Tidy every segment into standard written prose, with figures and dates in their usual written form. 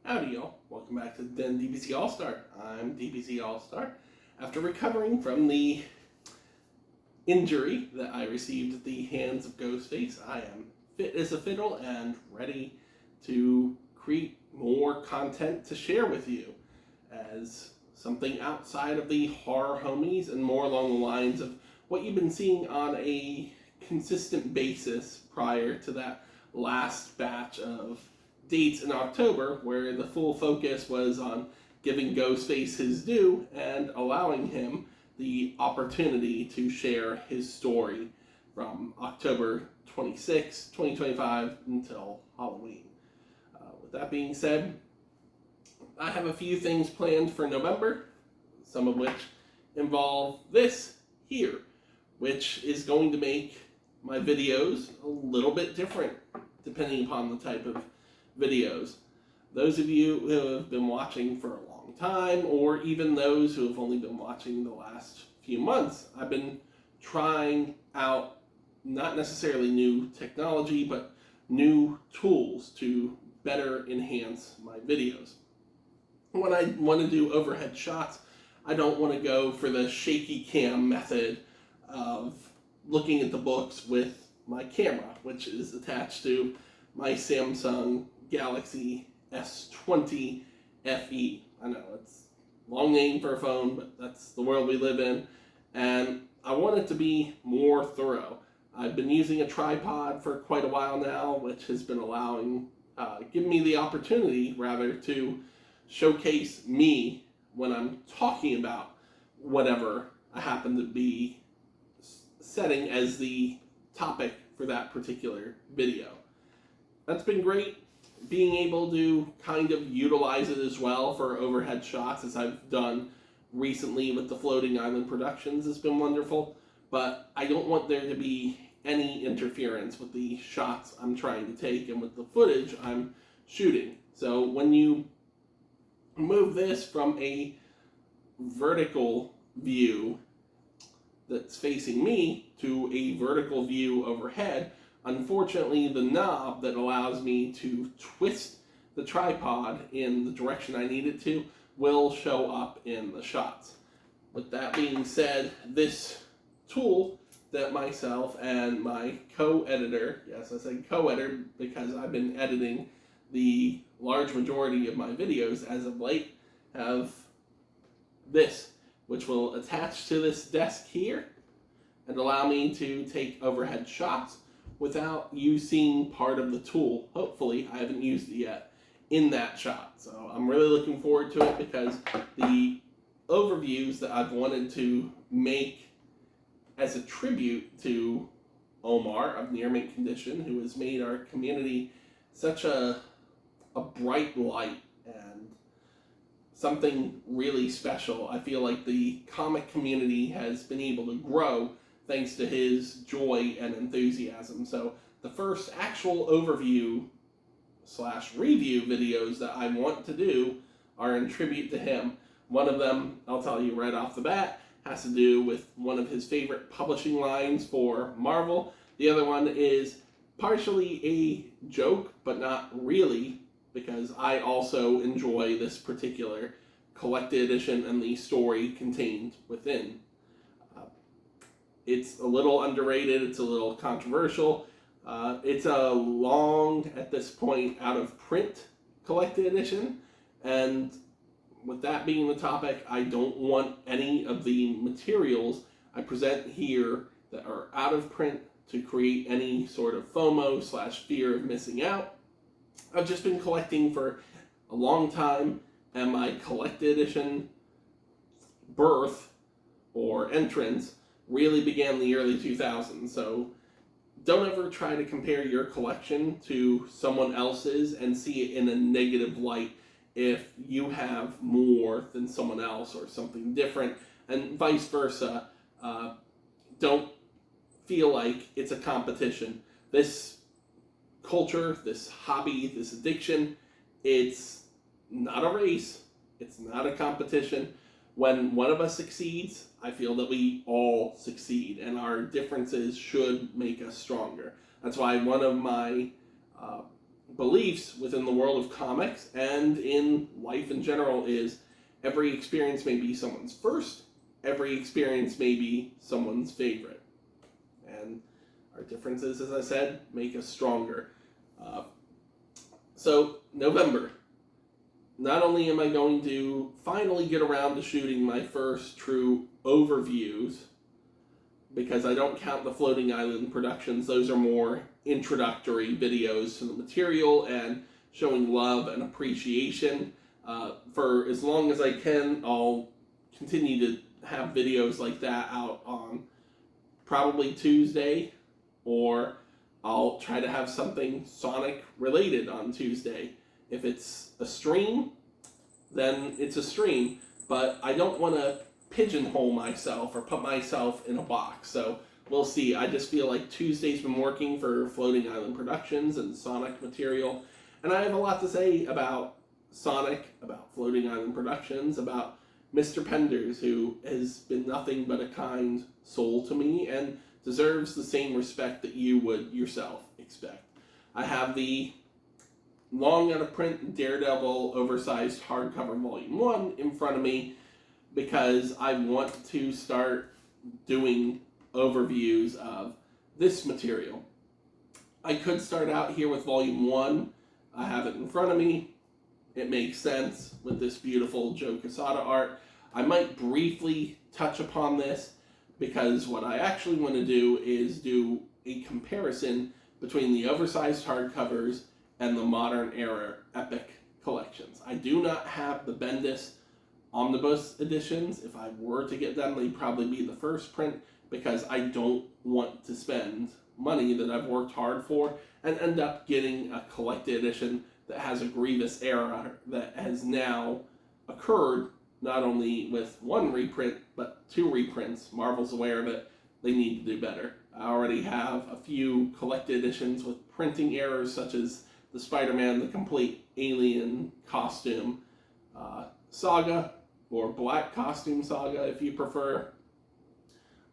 Howdy y'all, welcome back to the DBZ All-Star. I'm DBZ All-Star. After recovering from the injury that I received at the hands of Ghostface, I am fit as a fiddle and ready to create more content to share with you as something outside of the horror homies and more along the lines of what you've been seeing on a consistent basis prior to that last batch of dates in October, where the full focus was on giving Ghostface his due and allowing him the opportunity to share his story from October 26, 2025 until Halloween. With that being said, I have a few things planned for November, some of which involve this here, which is going to make my videos a little bit different depending upon the type of videos. Those of you who have been watching for a long time, or even those who have only been watching the last few months, I've been trying out not necessarily new technology, but new tools to better enhance my videos. When I want to do overhead shots, I don't want to go for the shaky cam method of looking at the books with my camera, which is attached to my Samsung Galaxy S20 FE. I know it's a long name for a phone, but that's the world we live in, and I want it to be more thorough. I've been using a tripod for quite a while now, which has been giving me the opportunity rather to showcase me when I'm talking about whatever I happen to be setting as the topic for that particular video. That's been great. Being able to kind of utilize it as well for overhead shots, as I've done recently with the Floating Island Productions, has been wonderful. But I don't want there to be any interference with the shots I'm trying to take and with the footage I'm shooting. So when you move this from a vertical view that's facing me to a vertical view overhead, unfortunately, the knob that allows me to twist the tripod in the direction I need it to will show up in the shots. With that being said, this tool that myself and my co-editor, yes, I said co-editor because I've been editing the large majority of my videos as of late, have this, which will attach to this desk here and allow me to take overhead shots without you seeing part of the tool. Hopefully, I haven't used it yet in that shot. So I'm really looking forward to it because the overviews that I've wanted to make as a tribute to Omar of Near Mint Condition, who has made our community such a bright light and something really special. I feel like the comic community has been able to grow thanks to his joy and enthusiasm. So the first actual overview / review videos that I want to do are in tribute to him. One of them, I'll tell you right off the bat, has to do with one of his favorite publishing lines for Marvel. The other one is partially a joke, but not really, because I also enjoy this particular collected edition and the story contained within. It's a little underrated, it's a little controversial. It's a long, at this point, out of print collected edition. And with that being the topic, I don't want any of the materials I present here that are out of print to create any sort of FOMO / fear of missing out. I've just been collecting for a long time, and my collected edition birth or entrance really began in the early 2000s. So don't ever try to compare your collection to someone else's and see it in a negative light if you have more than someone else or something different, and vice versa. Don't feel like it's a competition. This culture, this hobby, this addiction, it's not a race. It's not a competition. When one of us succeeds, I feel that we all succeed, and our differences should make us stronger. That's why one of my beliefs within the world of comics and in life in general is every experience may be someone's first, every experience may be someone's favorite. And our differences, as I said, make us stronger. So, November. Not only am I going to finally get around to shooting my first true overviews, because I don't count the Floating Island productions. Those are more introductory videos to the material and showing love and appreciation. For as long as I can, I'll continue to have videos like that out on probably Tuesday, or I'll try to have something Sonic related on Tuesday. If it's a stream, then it's a stream, but I don't want to pigeonhole myself or put myself in a box. So we'll see. I just feel like Tuesday's been working for Floating Island Productions and Sonic material, and I have a lot to say about Sonic, about Floating Island Productions, about Mr. Penders, who has been nothing but a kind soul to me and deserves the same respect that you would yourself expect. I have the long out of print Daredevil oversized hardcover volume 1 in front of me because I want to start doing overviews of this material. I could start out here with volume 1. I have it in front of me. It makes sense with this beautiful Joe Quesada art. I might briefly touch upon this because what I actually want to do is do a comparison between the oversized hardcovers and the modern era epic collections. I do not have the Bendis omnibus editions. If I were to get them, they'd probably be the first print because I don't want to spend money that I've worked hard for and end up getting a collected edition that has a grievous error that has now occurred not only with one reprint but 2 reprints. Marvel's aware of it. They need to do better. I already have a few collected editions with printing errors such as the Spider-Man The Complete Alien Costume Saga, or Black Costume Saga if you prefer.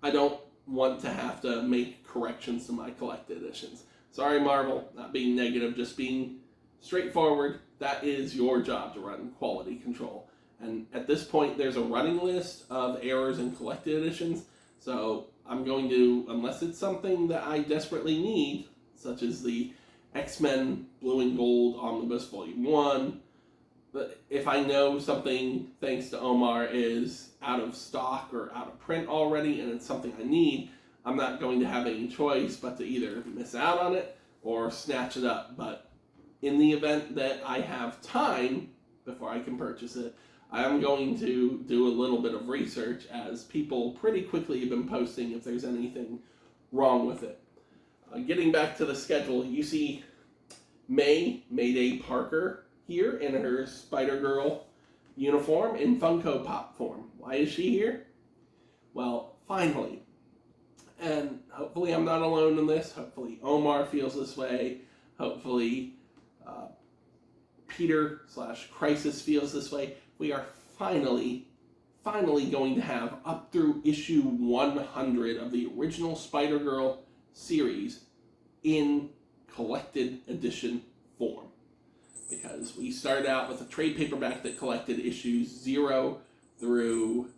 I don't want to have to make corrections to my collected editions. Sorry, Marvel, not being negative, just being straightforward. That is your job to run quality control. And at this point, there's a running list of errors in collected editions, so I'm going to, unless it's something that I desperately need, such as the X-Men Blue and Gold Omnibus Volume 1, but if I know something, thanks to Omar, is out of stock or out of print already and it's something I need, I'm not going to have any choice but to either miss out on it or snatch it up. But in the event that I have time before I can purchase it, I am going to do a little bit of research, as people pretty quickly have been posting if there's anything wrong with it. Getting back to the schedule, you see Mayday Parker here in her Spider-Girl uniform in Funko Pop form. Why is she here? Well, finally. And hopefully I'm not alone in this. Hopefully Omar feels this way. Hopefully Peter/Crisis feels this way. We are finally going to have up through issue 100 of the original Spider-Girl series in collected edition form. Because we started out with a trade paperback that collected issues 0 through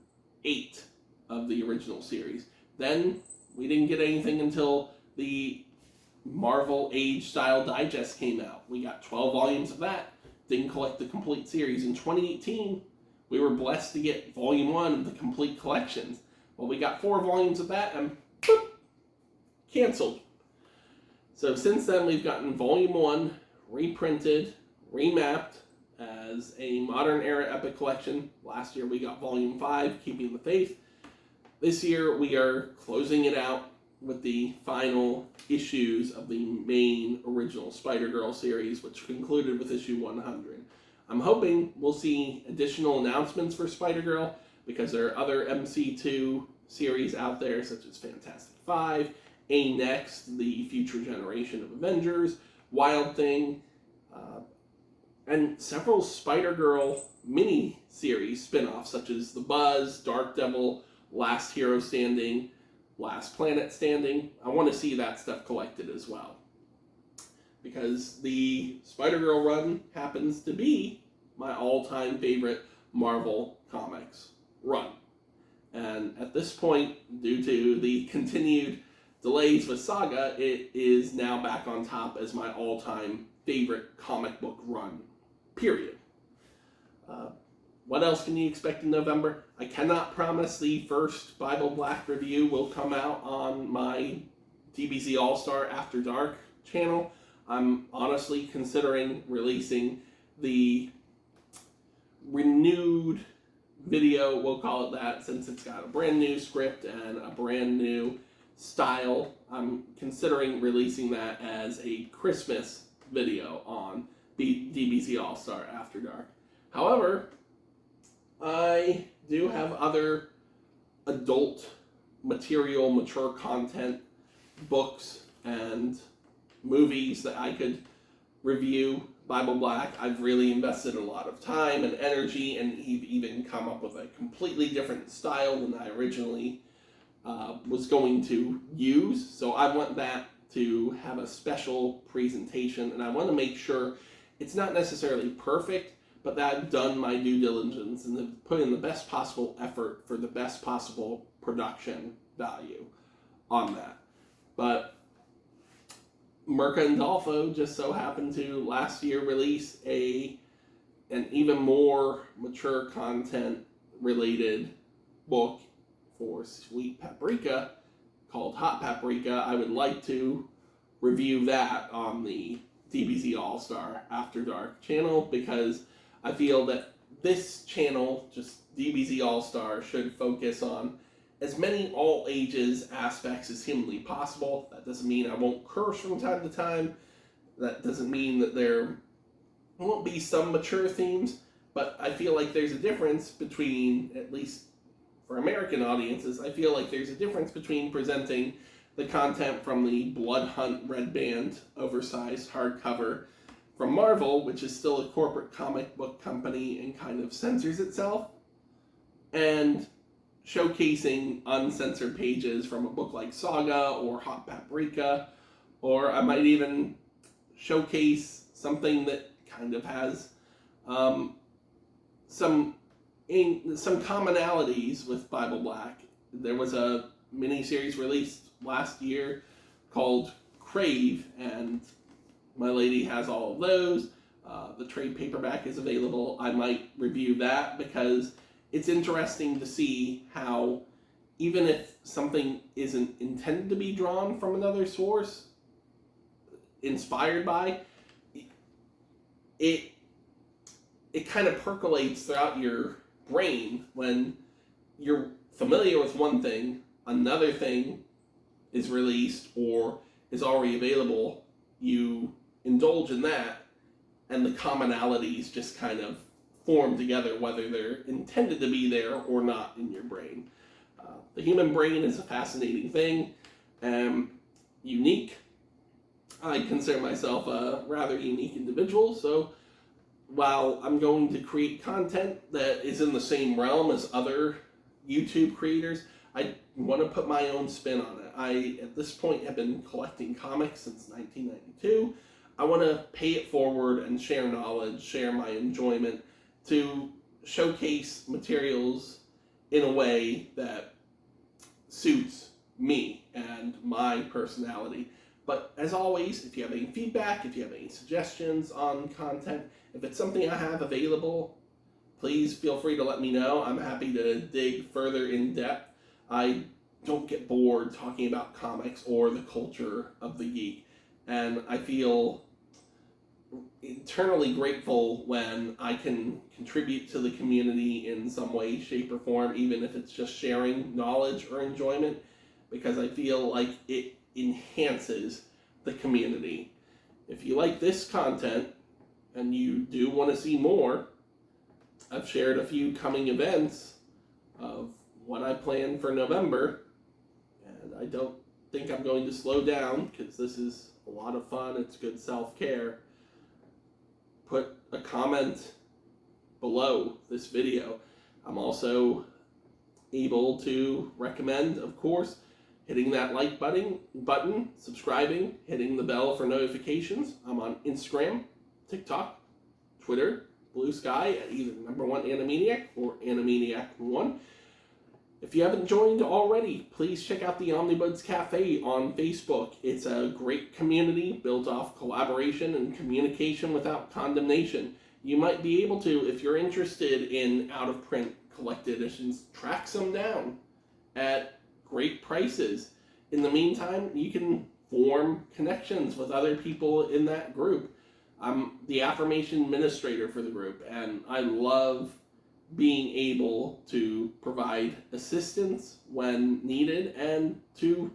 8 of the original series. Then we didn't get anything until the Marvel Age Style Digest came out. We got 12 volumes of that. Didn't collect the complete series. In 2018, we were blessed to get volume 1 of the complete collections. Well, we got 4 volumes of that and boop, canceled. So since then, we've gotten volume 1 reprinted, remapped as a modern era epic collection. Last year we got volume 5, Keeping the Faith. This year we are closing it out with the final issues of the main original Spider-Girl series, which concluded with issue 100. I'm hoping we'll see additional announcements for Spider-Girl, because there are other MC2 series out there, such as Fantastic Five, A-Next, the future generation of Avengers, Wild Thing, and several Spider-Girl mini-series spin-offs, such as The Buzz, Dark Devil, Last Hero Standing, Last Planet Standing. I want to see that stuff collected as well. because the Spider-Girl run happens to be my all-time favorite Marvel Comics run. And at this point, due to the continued delays with Saga, it is now back on top as my all-time favorite comic book run, period. What else can you expect in November? I cannot promise the first Bible Black review will come out on my DBZALLSTAR After Dark channel. I'm honestly considering releasing the renewed video, we'll call it that, since it's got a brand new script and a brand new style. I'm considering releasing that as a Christmas video on DBZALLSTAR After Dark. However, I do have other adult material, mature content, books, and movies that I could review. Bible Black, I've really invested a lot of time and energy, and even come up with a completely different style than I originally was going to use. So I want that to have a special presentation, and I want to make sure it's not necessarily perfect, but that I've done my due diligence and have put in the best possible effort for the best possible production value on that. But Merca and Dolfo just so happened to last year release an even more mature content related book for Sweet Paprika called Hot Paprika. I would like to review that on the DBZALLSTAR After Dark channel, because I feel that this channel, just DBZALLSTAR, should focus on as many all ages aspects as humanly possible. That doesn't mean I won't curse from time to time. That doesn't mean that there won't be some mature themes, but I feel like there's a difference between, at least for American audiences, I feel like there's a difference between presenting the content from the Blood Hunt Red Band oversized hardcover from Marvel, which is still a corporate comic book company and kind of censors itself, and showcasing uncensored pages from a book like Saga or Hot Paprika, or I might even showcase something that kind of has some commonalities with Bible Black. There was a miniseries released last year called Crave, and my lady has all of those. The trade paperback is available. I might review that because it's interesting to see how, even if something isn't intended to be drawn from another source, inspired by, it kind of percolates throughout your brain when you're familiar with one thing, another thing is released or is already available, you indulge in that, and the commonalities just kind of form together, whether they're intended to be there or not in your brain. The human brain is a fascinating thing, unique. I consider myself a rather unique individual, so while I'm going to create content that is in the same realm as other YouTube creators, I want to put my own spin on it. I, at this point, have been collecting comics since 1992. I want to pay it forward and share knowledge, share my enjoyment, to showcase materials in a way that suits me and my personality. But as always, if you have any feedback, if you have any suggestions on content, if it's something I have available, please feel free to let me know. I'm happy to dig further in depth. I don't get bored talking about comics or the culture of the geek, and I feel eternally grateful when I can contribute to the community in some way, shape, or form, even if it's just sharing knowledge or enjoyment, because I feel like it enhances the community. If you like this content and you do want to see more, I've shared a few coming events of what I plan for November, and I don't think I'm going to slow down because this is a lot of fun. It's good self-care. Put a comment below this video. I'm also able to recommend, of course, hitting that like button, subscribing, hitting the bell for notifications. I'm on Instagram, TikTok, Twitter, Blue Sky at either #1Animaniac or Animaniac1. If you haven't joined already, please check out the Omnibuds Cafe on Facebook. It's a great community built off collaboration and communication without condemnation. You might be able to, if you're interested in out-of-print collected editions, track some down at great prices. In the meantime, you can form connections with other people in that group. I'm the affirmation administrator for the group, and I love being able to provide assistance when needed and to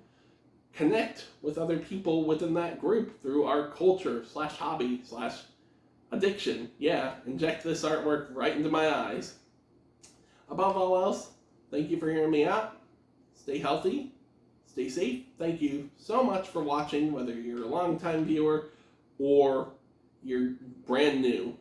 connect with other people within that group through our culture / hobby / addiction. Yeah, inject this artwork right into my eyes. Above all else, thank you for hearing me out. Stay healthy, stay safe. Thank you so much for watching, whether you're a longtime viewer or you're brand new.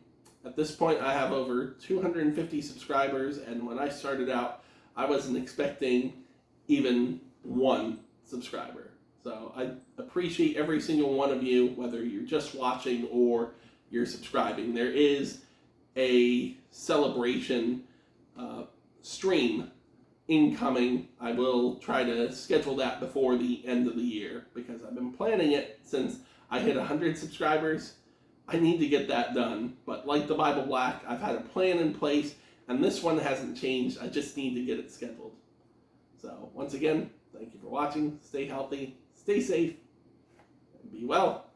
At this point, I have over 250 subscribers, and when I started out, I wasn't expecting even 1 subscriber. So I appreciate every single one of you, whether you're just watching or you're subscribing. There is a celebration stream incoming. I will try to schedule that before the end of the year because I've been planning it since I hit 100 subscribers. I need to get that done, but like the Bible Black, I've had a plan in place, and this one hasn't changed. I just need to get it scheduled. So once again, thank you for watching. Stay healthy, stay safe, and be well.